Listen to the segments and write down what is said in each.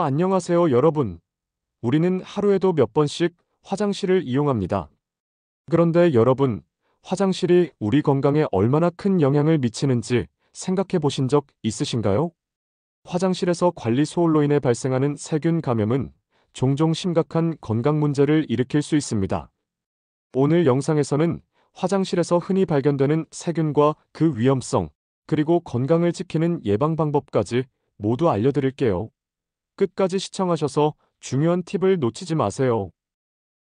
안녕하세요, 여러분. 우리는 하루에도 몇 번씩 화장실을 이용합니다. 그런데 여러분, 화장실이 우리 건강에 얼마나 큰 영향을 미치는지 생각해 보신 적 있으신가요? 화장실에서 관리 소홀로 인해 발생하는 세균 감염은 종종 심각한 건강 문제를 일으킬 수 있습니다. 오늘 영상에서는 화장실에서 흔히 발견되는 세균과 그 위험성, 그리고 건강을 지키는 예방 방법까지 모두 알려드릴게요. 끝까지 시청하셔서 중요한 팁을 놓치지 마세요.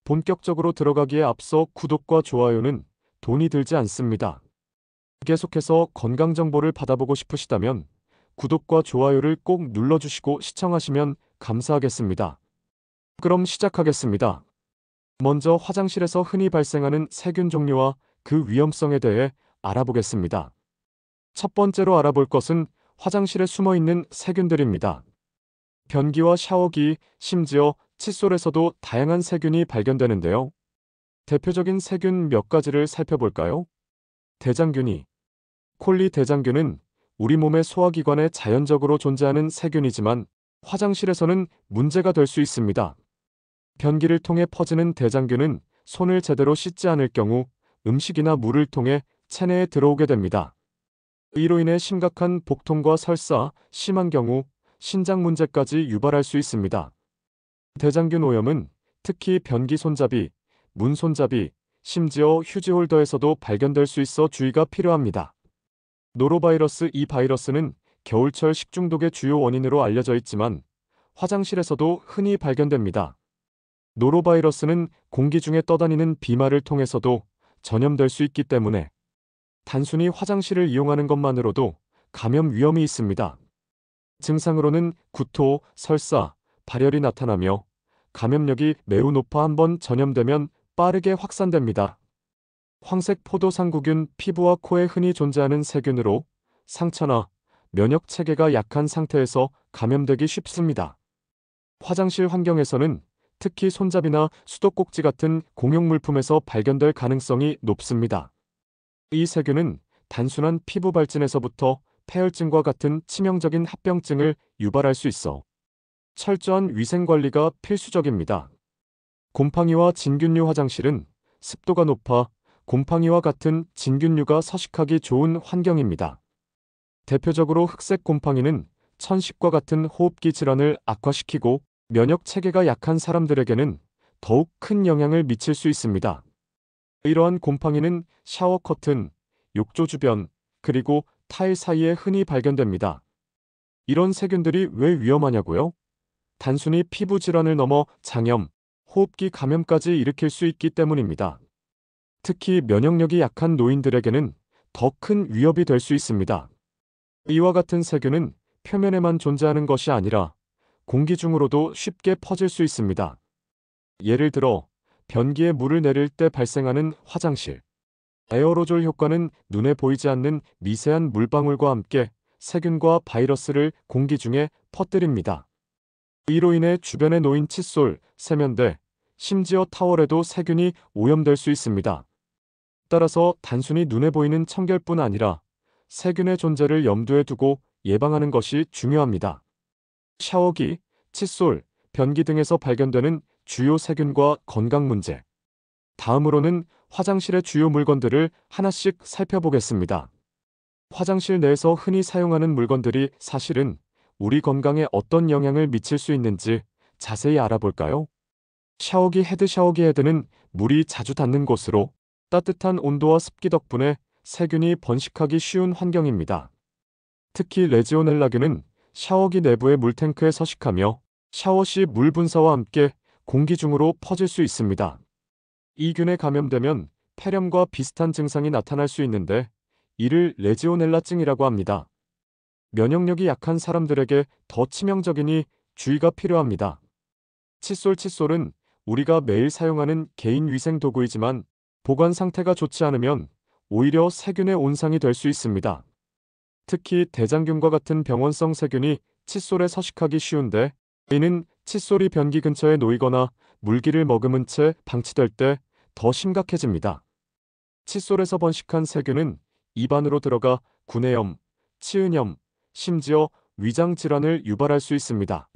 본격적으로 들어가기에 앞서 구독과 좋아요는 돈이 들지 않습니다. 계속해서 건강 정보를 받아보고 싶으시다면 구독과 좋아요를 꼭 눌러주시고 시청하시면 감사하겠습니다. 그럼 시작하겠습니다. 먼저 화장실에서 흔히 발생하는 세균 종류와 그 위험성에 대해 알아보겠습니다. 첫 번째로 알아볼 것은 화장실에 숨어 있는 세균들입니다. 변기와 샤워기, 심지어 칫솔에서도 다양한 세균이 발견되는데요. 대표적인 세균 몇 가지를 살펴볼까요? 대장균이. 콜리 대장균은 우리 몸의 소화기관에 자연적으로 존재하는 세균이지만 화장실에서는 문제가 될 수 있습니다. 변기를 통해 퍼지는 대장균은 손을 제대로 씻지 않을 경우 음식이나 물을 통해 체내에 들어오게 됩니다. 이로 인해 심각한 복통과 설사, 심한 경우 신장 문제까지 유발할 수 있습니다. 대장균 오염은 특히 변기 손잡이, 문 손잡이, 심지어 휴지 홀더에서도 발견될 수 있어 주의가 필요합니다. 노로바이러스. 이 바이러스는 겨울철 식중독의 주요 원인으로 알려져 있지만 화장실에서도 흔히 발견됩니다. 노로바이러스는 공기 중에 떠다니는 비말을 통해서도 전염될 수 있기 때문에 단순히 화장실을 이용하는 것만으로도 감염 위험이 있습니다. 증상으로는 구토, 설사, 발열이 나타나며 감염력이 매우 높아 한번 전염되면 빠르게 확산됩니다. 황색 포도상구균. 피부와 코에 흔히 존재하는 세균으로 상처나 면역 체계가 약한 상태에서 감염되기 쉽습니다. 화장실 환경에서는 특히 손잡이나 수도꼭지 같은 공용 물품에서 발견될 가능성이 높습니다. 이 세균은 단순한 피부 발진에서부터 폐혈증과 같은 치명적인 합병증을 유발할 수 있어 철저한 위생관리가 필수적입니다. 곰팡이와 진균류. 화장실은 습도가 높아 곰팡이와 같은 진균류가 서식하기 좋은 환경입니다. 대표적으로 흑색 곰팡이는 천식과 같은 호흡기 질환을 악화시키고 면역 체계가 약한 사람들에게는 더욱 큰 영향을 미칠 수 있습니다. 이러한 곰팡이는 샤워 커튼, 욕조 주변, 그리고 타일 사이에 흔히 발견됩니다. 이런 세균들이 왜 위험하냐고요? 단순히 피부 질환을 넘어 장염, 호흡기 감염까지 일으킬 수 있기 때문입니다. 특히 면역력이 약한 노인들에게는 더 큰 위협이 될 수 있습니다. 이와 같은 세균은 표면에만 존재하는 것이 아니라 공기 중으로도 쉽게 퍼질 수 있습니다. 예를 들어 변기에 물을 내릴 때 발생하는 화장실 에어로졸 효과는 눈에 보이지 않는 미세한 물방울과 함께 세균과 바이러스를 공기 중에 퍼뜨립니다. 이로 인해 주변에 놓인 칫솔, 세면대, 심지어 타월에도 세균이 오염될 수 있습니다. 따라서 단순히 눈에 보이는 청결뿐 아니라 세균의 존재를 염두에 두고 예방하는 것이 중요합니다. 샤워기, 칫솔, 변기 등에서 발견되는 주요 세균과 건강 문제. 다음으로는 화장실의 주요 물건들을 하나씩 살펴보겠습니다. 화장실 내에서 흔히 사용하는 물건들이 사실은 우리 건강에 어떤 영향을 미칠 수 있는지 자세히 알아볼까요? 샤워기. 샤워기 헤드는 물이 자주 닿는 곳으로 따뜻한 온도와 습기 덕분에 세균이 번식하기 쉬운 환경입니다. 특히 레지오넬라균은 샤워기 내부의 물탱크에 서식하며 샤워 시 물 분사와 함께 공기 중으로 퍼질 수 있습니다. 이 균에 감염되면 폐렴과 비슷한 증상이 나타날 수 있는데 이를 레지오넬라증이라고 합니다. 면역력이 약한 사람들에게 더 치명적이니 주의가 필요합니다. 칫솔은 우리가 매일 사용하는 개인 위생 도구이지만 보관 상태가 좋지 않으면 오히려 세균의 온상이 될 수 있습니다. 특히 대장균과 같은 병원성 세균이 칫솔에 서식하기 쉬운데 이는 칫솔이 변기 근처에 놓이거나 물기를 머금은 채 방치될 때 더 심각해집니다. 칫솔에서 번식한 세균은 입안으로 들어가 구내염, 치은염, 심지어 위장 질환을 유발할 수 있습니다.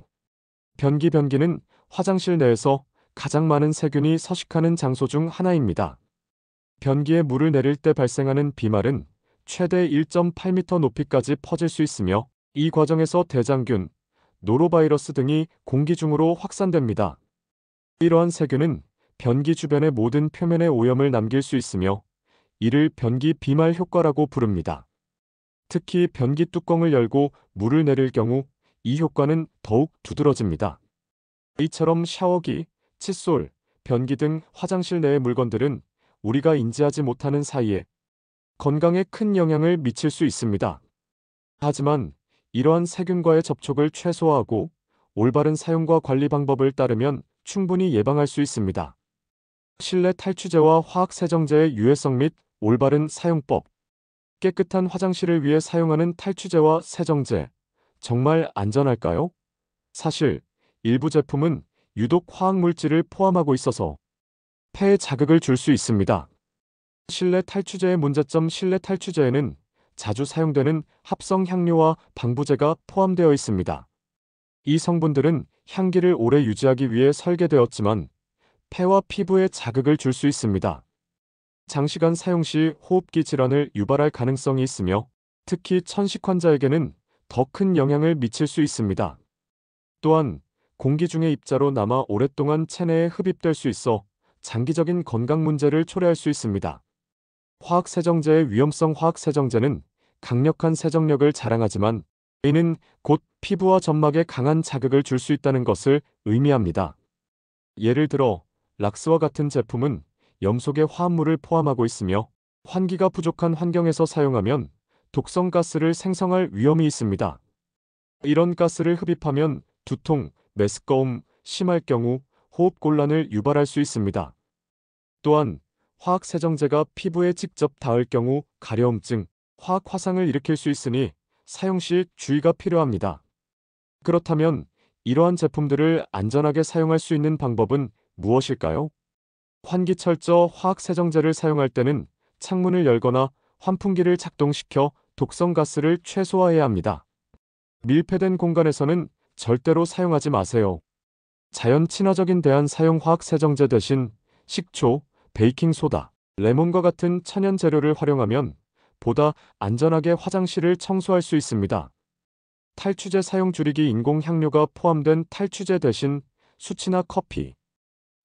변기는 화장실 내에서 가장 많은 세균이 서식하는 장소 중 하나입니다. 변기에 물을 내릴 때 발생하는 비말은 최대 1.8m 높이까지 퍼질 수 있으며 이 과정에서 대장균, 노로바이러스 등이 공기 중으로 확산됩니다. 이러한 세균은 변기 주변의 모든 표면에 오염을 남길 수 있으며 이를 변기 비말 효과라고 부릅니다. 특히 변기 뚜껑을 열고 물을 내릴 경우 이 효과는 더욱 두드러집니다. 이처럼 샤워기, 칫솔, 변기 등 화장실 내의 물건들은 우리가 인지하지 못하는 사이에 건강에 큰 영향을 미칠 수 있습니다. 하지만 이러한 세균과의 접촉을 최소화하고 올바른 사용과 관리 방법을 따르면 충분히 예방할 수 있습니다. 실내 탈취제와 화학세정제의 유해성 및 올바른 사용법. 깨끗한 화장실을 위해 사용하는 탈취제와 세정제, 정말 안전할까요? 사실 일부 제품은 유독 화학물질을 포함하고 있어서 폐에 자극을 줄 수 있습니다. 실내 탈취제의 문제점. 실내 탈취제에는 자주 사용되는 합성 향료와 방부제가 포함되어 있습니다. 이 성분들은 향기를 오래 유지하기 위해 설계되었지만 폐와 피부에 자극을 줄 수 있습니다. 장시간 사용 시 호흡기 질환을 유발할 가능성이 있으며 특히 천식 환자에게는 더 큰 영향을 미칠 수 있습니다. 또한 공기 중의 입자로 남아 오랫동안 체내에 흡입될 수 있어 장기적인 건강 문제를 초래할 수 있습니다. 화학세정제의 위험성. 화학세정제는 강력한 세정력을 자랑하지만 이는 곧 피부와 점막에 강한 자극을 줄 수 있다는 것을 의미합니다. 예를 들어 락스와 같은 제품은 염속의 화합물을 포함하고 있으며 환기가 부족한 환경에서 사용하면 독성 가스를 생성할 위험이 있습니다. 이런 가스를 흡입하면 두통, 메스꺼움, 심할 경우 호흡곤란을 유발할 수 있습니다. 또한 화학세정제가 피부에 직접 닿을 경우 가려움증, 화학 화상을 일으킬 수 있으니 사용 시 주의가 필요합니다. 그렇다면 이러한 제품들을 안전하게 사용할 수 있는 방법은 무엇일까요? 환기철저. 화학세정제를 사용할 때는 창문을 열거나 환풍기를 작동시켜 독성 가스를 최소화해야 합니다. 밀폐된 공간에서는 절대로 사용하지 마세요. 자연 친화적인 대안 사용. 화학세정제 대신 식초, 베이킹소다, 레몬과 같은 천연 재료를 활용하면 보다 안전하게 화장실을 청소할 수 있습니다. 탈취제 사용. 줄이기. 인공 향료가 포함된 탈취제 대신 수치나 커피,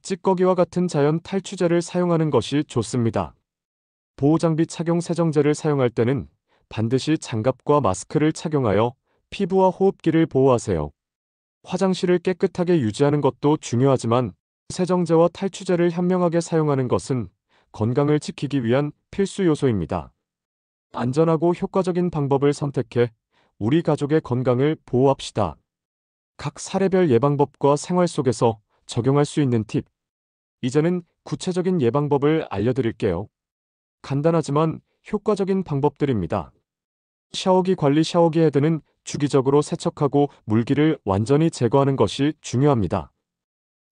찌꺼기와 같은 자연 탈취제를 사용하는 것이 좋습니다. 보호장비 착용. 세정제를 사용할 때는 반드시 장갑과 마스크를 착용하여 피부와 호흡기를 보호하세요. 화장실을 깨끗하게 유지하는 것도 중요하지만 세정제와 탈취제를 현명하게 사용하는 것은 건강을 지키기 위한 필수 요소입니다. 안전하고 효과적인 방법을 선택해 우리 가족의 건강을 보호합시다. 각 사례별 예방법과 생활 속에서 적용할 수 있는 팁. 이제는 구체적인 예방법을 알려드릴게요. 간단하지만 효과적인 방법들입니다. 샤워기 관리. 샤워기 헤드는 주기적으로 세척하고 물기를 완전히 제거하는 것이 중요합니다.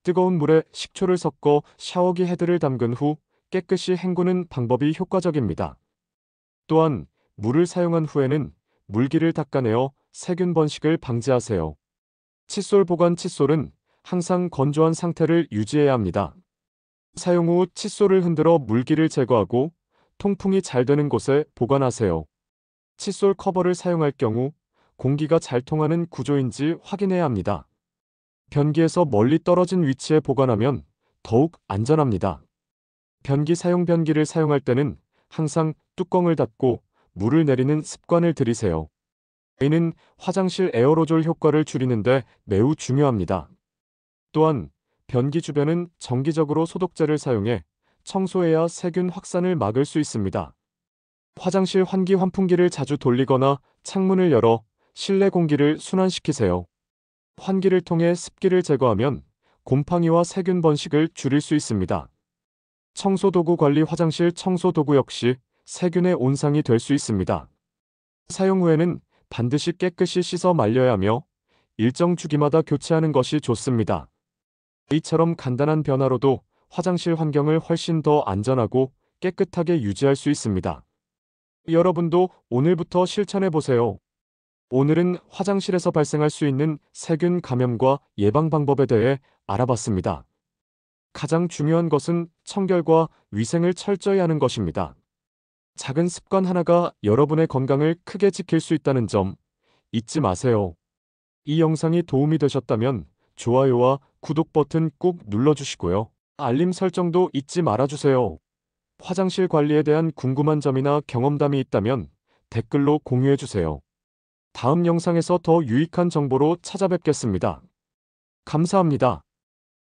뜨거운 물에 식초를 섞어 샤워기 헤드를 담근 후 깨끗이 헹구는 방법이 효과적입니다. 또한 물을 사용한 후에는 물기를 닦아내어 세균 번식을 방지하세요. 칫솔 보관. 칫솔은 항상 건조한 상태를 유지해야 합니다. 사용 후 칫솔을 흔들어 물기를 제거하고 통풍이 잘 되는 곳에 보관하세요. 칫솔 커버를 사용할 경우 공기가 잘 통하는 구조인지 확인해야 합니다. 변기에서 멀리 떨어진 위치에 보관하면 더욱 안전합니다. 변기 사용. 변기를 사용할 때는 항상 뚜껑을 닫고 물을 내리는 습관을 들이세요. 이는 화장실 에어로졸 효과를 줄이는데 매우 중요합니다. 또한 변기 주변은 정기적으로 소독제를 사용해 청소해야 세균 확산을 막을 수 있습니다. 화장실 환기. 환풍기를 자주 돌리거나 창문을 열어 실내 공기를 순환시키세요. 환기를 통해 습기를 제거하면 곰팡이와 세균 번식을 줄일 수 있습니다. 청소도구 관리. 화장실 청소도구 역시 세균의 온상이 될 수 있습니다. 사용 후에는 반드시 깨끗이 씻어 말려야 하며 일정 주기마다 교체하는 것이 좋습니다. 이처럼 간단한 변화로도 화장실 환경을 훨씬 더 안전하고 깨끗하게 유지할 수 있습니다. 여러분도 오늘부터 실천해 보세요. 오늘은 화장실에서 발생할 수 있는 세균 감염과 예방 방법에 대해 알아봤습니다. 가장 중요한 것은 청결과 위생을 철저히 하는 것입니다. 작은 습관 하나가 여러분의 건강을 크게 지킬 수 있다는 점 잊지 마세요. 이 영상이 도움이 되셨다면 좋아요와 구독 버튼 꾹 눌러주시고요. 알림 설정도 잊지 말아주세요. 화장실 관리에 대한 궁금한 점이나 경험담이 있다면 댓글로 공유해주세요. 다음 영상에서 더 유익한 정보로 찾아뵙겠습니다. 감사합니다.